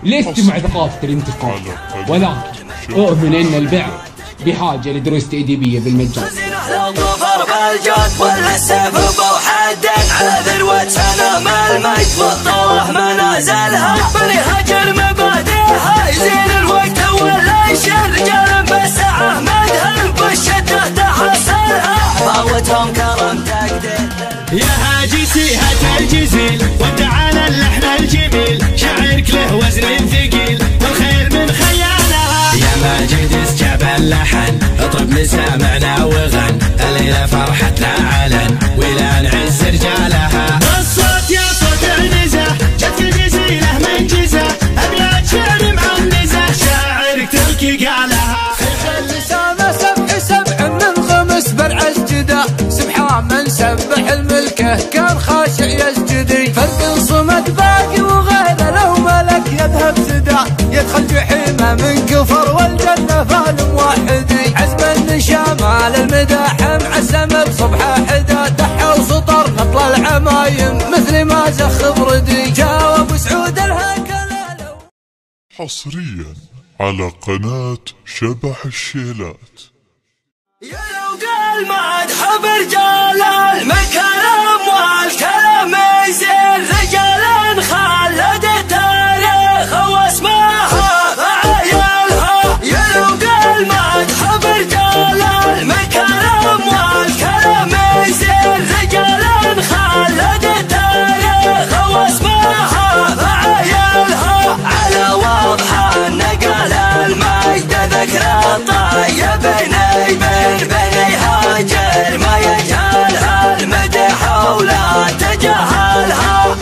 لست مع ثقافة الانتقاد، ولكن أؤمن أن البعض بحاجة لدروس تأديبية بالمجان. لو ظفر بالجود ولا السيف بوحد على ذروة سلام المجد والطوح منازلها، بنهج المبادئها يزين الوقت ولا يشيل رجال بالسعة مدهن بالشدة تحصلها، فاوتهم كرم تقدير يا هاجسي هات الجزيل وتعالى اللحن الجميل، شعرك له وزن ثقيل والخير من خيالها، يا ماجد اسجاب اللحن اطرب مسامعنا وغن، الليلة فرحتنا علن ولا نعز رجالها، الصوت يا صوت النزه جت الجزيلة من جزه، ابيات شعر معنزه شاعرك تركي قالها، اللسانة سبح سبع من خمس برع الجدا، سبحان من سبح الملكه كان خاشع يسجدي، فرق صمد باقي وغيره لو ملك يذهب سدا، يدخل جحيمه من كفر والجنة فالموحدي، عزم النشامة للمداحم عزم بصبحه حدا، دحى وسطر نطل العمايم مثل ما زخ بردي، جاوب سعود الهكلة حصريا على قناة شبح الشيلات. يا لو قال مدح برجال المكرم والكلام يزين رجال خلد التاريخ واسمها فعيالها، يا لو قال مدح برجال المكرم والكلام يزين رجال خلد التاريخ واسمها فعيالها، على واضحة نقل المجد ذكرى الطيبين بني هاجر ما يجهلها المدح ولا تجهلها،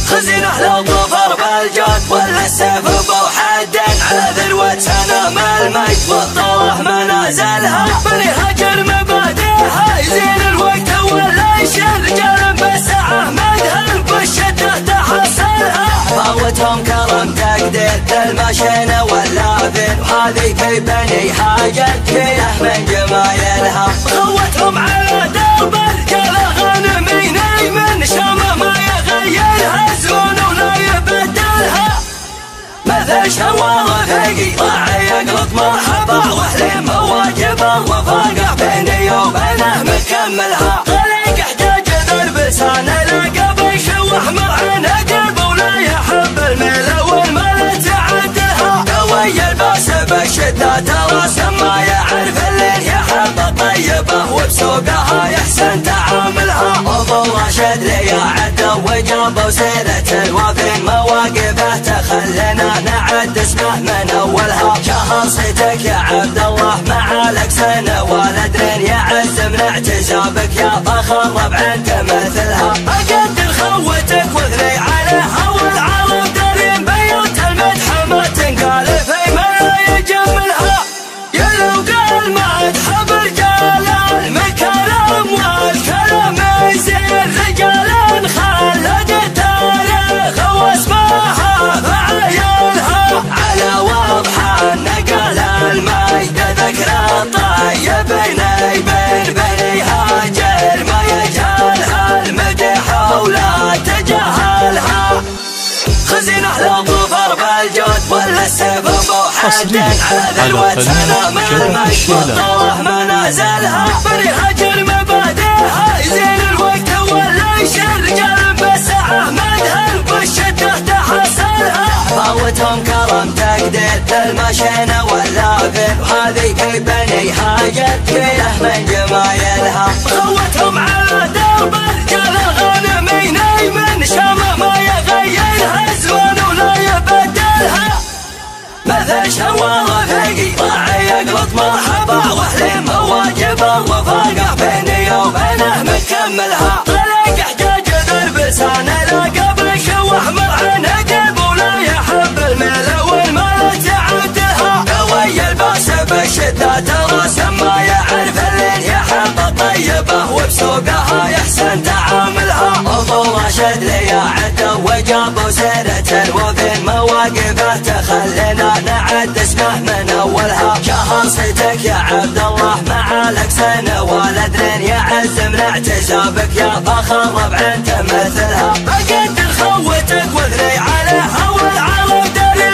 خزينة لو ظفر بالجود ولا السيف بوحد على ذروة سلام المجد والطوح منازلها، بني هاجر مبادئها يزين الوقت ولا يشيل رجال بالسعة مدهن بالشدة تحصلها، فاوتهم كرم تقدير المشينة واللافن، وهذه كي بني هاجر كله من جمايلها، خوتهم على درب الرجال غنمين من شام ما يغيرها زون ولا يبدلها، مثل شوار رفيقي راعي يقلط مرحبا وحليم واجبه وفاقه بيني وبينه مكملها، طريق احتاج ذرب لسانه لقب يشوح مرعنا قلب ولا يحب الميل والمال تعدلها، قوي الباس بالشدة راسم ما يعرف الليل يحب الطيبه وبسوقها يحسن تعاملها، ابو راشد لي عدى وجابه وسيرة الوافين مواقفه تخلنا نعد اسمه من اولها، شهر صيتك يا عبد الله مع لك سنه والدين يعز من اعتزابك يا فخر ربع انت مثلها، اقدر خوتك واثني عليها والعرب دارين بيوت المدح ما تنقال في ما يجملها، يا لو قال مدح برجال المكرم والكلام يزين رجال خلد التاريخ واسمها فعيالها، على واضحة نقل المجد ذكرى الطيبين بني هاجر ما يجهلها المدح ولا تجهلها، خزينة لو ظفر بالجود ولا السيف بوحد على ذروة سلام المجد والطوح منازلها، بني هاجر مبادئها يزين الوقت ولا يشيل رجال بالسعة مدهن بالشدة تحصلها، فاوتهم كرم تقدير المشينة واللافن، وهذه كي بني هاجر كله من جمايلها، خوتهم على درب الرجال غنمين من شام ما يغيرها زون ولا يبدلها، مثل شوار رفيقي راعي يقلط مرحبا وحليم واجبه وفاقه بيني وبينه مكملها، طريق احتاج ذرب لسانه لقب يشوح مرعنا قلب ولا يحب الميل والمال تعدلها، قوي الباس بالشدة راسم ما يعرف الليل يحب الطيبه وبسوقها يحسن تعاملها، ابو راشد لي عدى وجابه وسيرة الوفين مواقفه تخلنا نعد اسمه من اولها، شهر صيتك يا عبد الله مع لك سنه والدين يعز من اعتزابك يا فخر ربع انت مثلها، اقدر خوتك واثني عليها والعرب دارين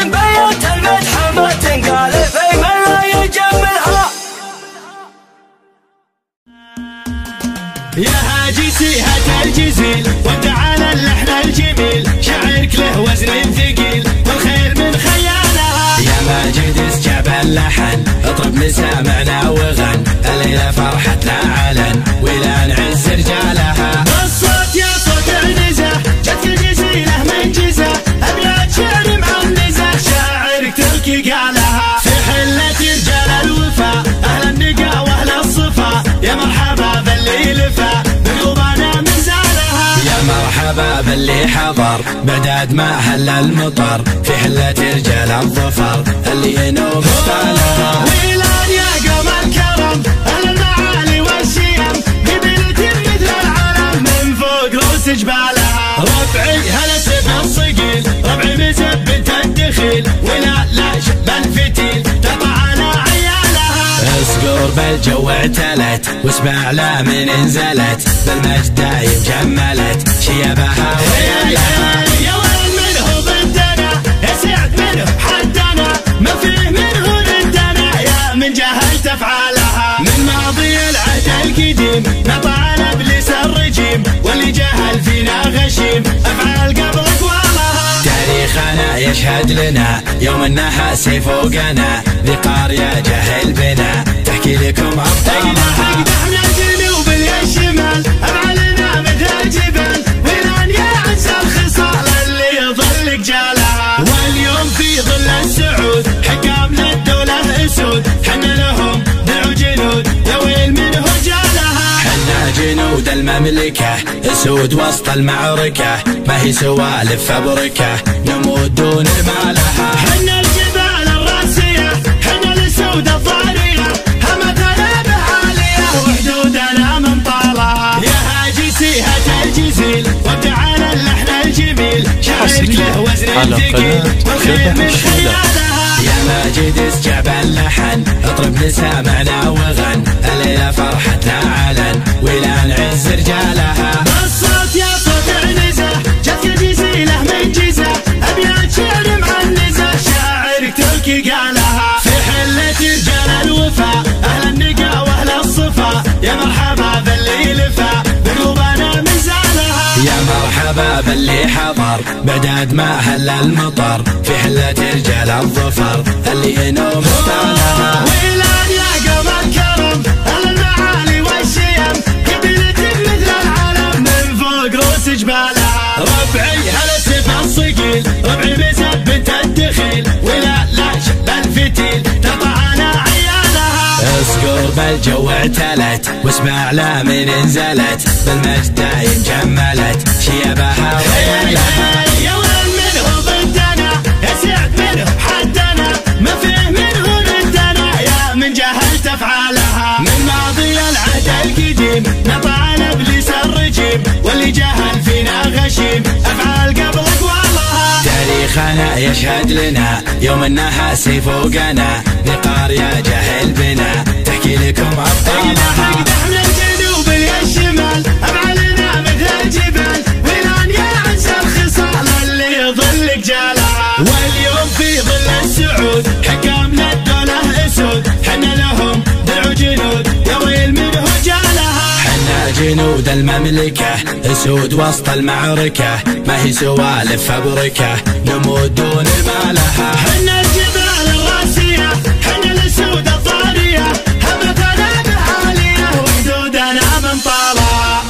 الجزيل ودع على اللحن الجميل شعرك له وزن ثقيل والخير من خيالها يا ماجد اسجاب اللحن اطرب مسامعنا وغن الليلة فرحتنا علن ولا نعز رجالها الصوت يا صوت عنزة جتك الجزيلة من جزة أبيات شعر معنزة شاعرك تركي قالها في حلة رجال الوفا أهل النقا وأهل الصفا يا مرحبا باللي لفا بقلوبنا منزالها يا مرحبا باللي حضر بعداد ما هل المطر في حلة رجال الظفر اللي ينوب ستالها ويلان يا قوم الكرم أهل المعالي والشيم قبيلة مثل العالم من فوق روس جبالها ربعي هلا سيف الصقيل ربعي مثبت الدخيل ولا لا شب الفتيل تطع على عيالها اسقر بالجو اعتلت واسمع لا من انزلت بالمجد دايم جملت شيبها ويالها يا وين منه ضدنا يا سعد منه حدنا ما فيه منه ضدنا يا من جهلت افعالها من ماضي العهد القديم نطع على ابليس الرجيم واللي جهل فينا غشيم افعال قبل اقوالها تاريخنا يشهد لنا يوم انها سيف فوقنا ذي قارية جهل بنا تحكي لكم ابطالها اقدحنا الجنوب الشمال افعالنا مثل الجبال ويلان يا عز الخصال اللي يظل جالها واليوم في ظل السعود حكام للدولة اسود حنا لهم دعوا جنود يا ويل منه جالها حنا جنود المملكة اسود وسط المعركة ما هي سوالف فبركة نموت دون مالها حنا الجبال الراسية حنا الاسود الضارية همتنا بعالية وحدودنا من طالها يا هاجي سيهة الجزيل ودع على اللحن الجميل شعرك له وزن ثقيل والخير من خيالها يا ماجد اسجاب اللحن اطرب مسامعنا وغن الليلة فرحتنا علن ولا نعز رجالها الصوت يا صوت عنزة جتك الجزيلة من جزة أبيات شعر معنزة شاعرك تركي قالها في حلة رجال الوفا أهل النقا وأهل الصفا يا مرحبا باللي لفا بقلوبنا منزالها يا مرحبا باللي حضر بعداد ما هل المطر في حلة رجال الظفر اللي ينوم ستالها ويلان يا قوم الكرم أهل المعالي والشيم قبيلة مثل العالم من فوق روس جبالها ربعي هلا سيف الصقيل ربعي مثبت الدخيل ولا لا شب الفتيل تطع على عيالها اسقر بالجو اعتلت واسمع لا من انزلت بالمجد دايم جملت شيبها ويالها يا وين منه ضدنا يا سعد منه حدنا ما فيه منه ضدنا يا من جهلت افعالها من ماضي العهد القديم نطع على ابليس الرجيم واللي جهل فينا غشيم افعال قبل اقوالها تاريخنا يشهد لنا يوم انها سيف فوقنا ذي قارية جهل بنا تحكي لكم ابطالها اقدحنا الجنوب الشمال افعالنا مثل الجبال ويلان يا عز الخصال اللي يظل جالها واليوم في ظل السعود حكام للدولة اسود حنا لهم دعوا جنود يا ويل منه جالها حنا جنود المملكة اسود وسط المعركة ما هي سوالف فبركة نموت دون مالها حنا الجبال الراسية حنا الاسود الضارية همتنا بعالية وحدودنا من طالها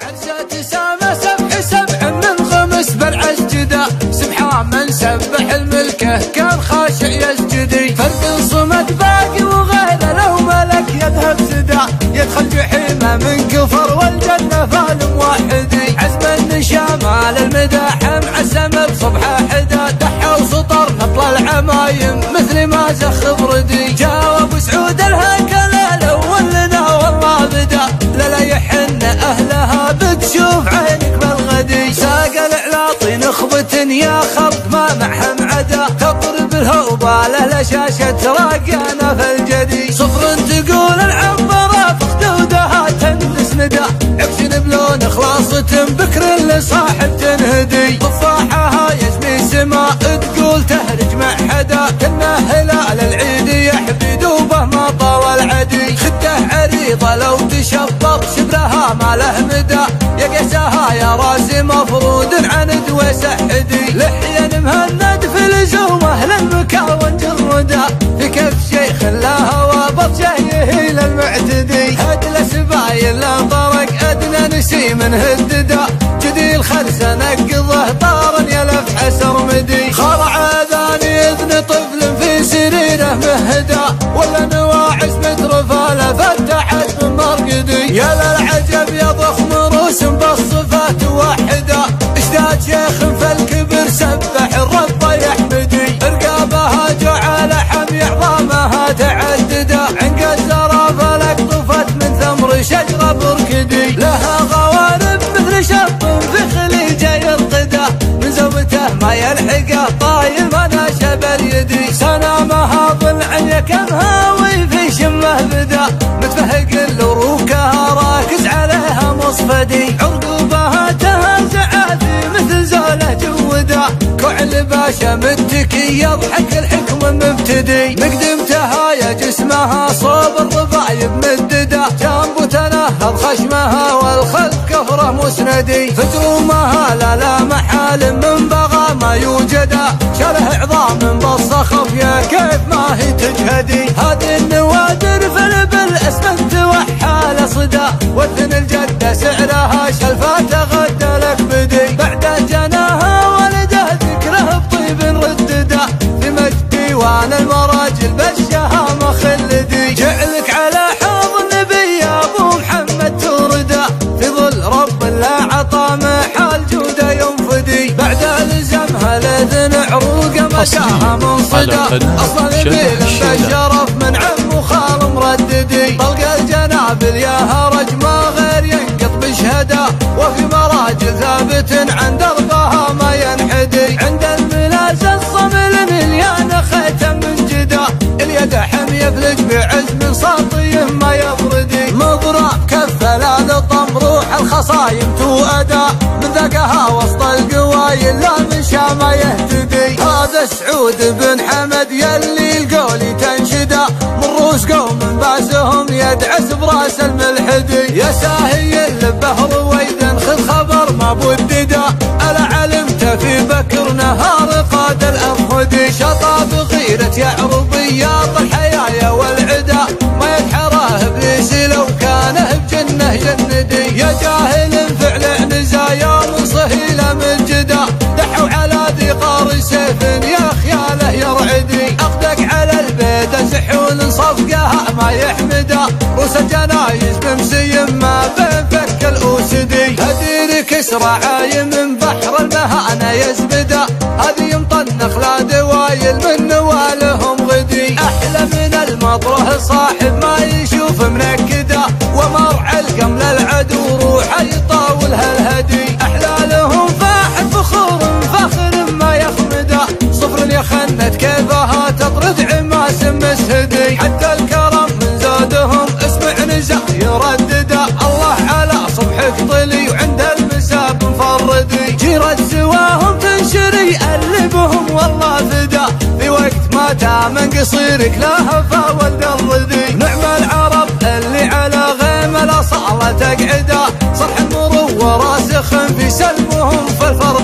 عرسة سامة سبح سبع من خمس برعز جدا سبحان من سبح الملكه كان خاشع يسجدي فرق صمد باقي وغيره لو ملك يذهب سدا يدخل جحيمه من كفر والجنة فال موحدي عزم شمال المداحم عزم بصبحه حدا دحى وسطر نطل العمايم مثل ما زخ بردي جاوب سعود الهيكل الاول لنا والله بدا لا يحن اهلها بتشوف عينك بالغدي ساق العلاطي نخبة يا خلق ما معهم عدا تضرب الهوباله لشاشة راقانا في الجدي صفر تقول العنبرة فخدودها تندس ندى عكشن بلون خلاصة بكر لصاحب تنهدي تفاحها يزمي سما تقول تهرج مع حدا كنا هلال العيد يحبي دوبه ما طوى العدي خده عريض بيضة لو تشبط شبرها ما له مدى، يا قيسها يا راسي مفرود عند وسحدي، لحيا مهند في لزومه للمكاون جرده، في كف شيخ لها وبط جايه للمعتدي، هد السبايل لا طرق ادنى نسي من هدده، جدي الخلس نقضه طارا يلف حسر مدي، خضع اذاني اذن طفل في سريره مهدى، ولا نواعس مترفاله فتحت من مرقدي، يا للعجب يا ضخم روس بالصفات وحده، اشتاد شيخ فالكبر سبح الرب يحمدي، رقابها جعل حمي عظامها تعدده، عنق الزرافه لقطفت من ثمر شجره بركدي، لها غوارب مثل شط في خليجه يرقده، من زوجته ما يلحقه طايل ما ناشب اليدي، سنامها ضلع يكمها وفي شمه بدا، متفهق الروكها راكز عليها مصفدي، عرقوبها تهزع في مثل زوله جوده، كعل باشا متكي يضحك الحكم مبتدي، مقدمتها يا جسمها صوب الربايب مدده، جنب تنهض خشمها والخلف كفره مسندي، فترومها لا محال من بغى ما يوجدا، شله عظام بالصخف يا كيف ما هي تجهدي، هذه النوادر في البل اسمنت وحال صدى، وثن الجده سعرها شلفات غدا لك بدي، بعد جناها ولده ذكره بطيب ردده، في مجد ديوان المراجل بشها مخلدي، جعلك على حوض النبي يا ابو محمد تورده، في ظل رب لا عطى محال جوده ينفدي، بعد لزمها الاذن عروقه مشاها منصدى، اصلا نبيل بالشرف من عم وخال مرددي، طلق الجنابل يا هرج ما غير ينقط بشهده، وفي مراجل ثابت عن دربها ما ينحدي، عند الملاز الصمل مليان خيتم من جدا، اليد حميه بلج بعزم ساطي ما يبردي، مضرب كف لا لطم روح الخصايم تؤدى، من ذاقها وسط القوايل لا من شام يهتدي، هذا سعود بن حمد يلي القولي تنشده، من روس قوم باسهم يدعس براس الملحدي، يا ساهي اللبه رويدا خذ خبر ما بدده، الا علمت في بكر نهار قاد الافهدي، شطا بغيرة يعرضي يا الحيايا والعدا، ما يتحراه ابليس لو كانه بجنه جندي، يا جاهل فعل عنزا يا من صهيله من جدا، دحوا على ذي قار سيف يا خياله يرعدي، اقدك على البيت زحون صفقها ما يحمده، روس الجنايز بمسي ما بين فك الاسدي، هدير كسرى عايم من بحر المهانه يزبده، هذه يمطنخ لا دوايل من نوالهم غدي، احلى من المطره صاحب ما يشوف منكده، ومرعى القمل العدو روحه يطاولها الهدي، احلى لهم فاحد فخور فخر ما يخمده، صفر يخنت كيفها تطرد عماس مسهدي، حتى الكرم من زادهم اسمع نزع يردده، الله على صبحك طلي وعند المساب مفردي، جيرة سواهم تنشري يقلبهم والله فدا، في وقت ما تامن قصيرك لا هفا ولد الرذي، نعم العرب اللي على غيم الاصاله تقعده، صرح مرو وراسخ في سلمهم في الفرد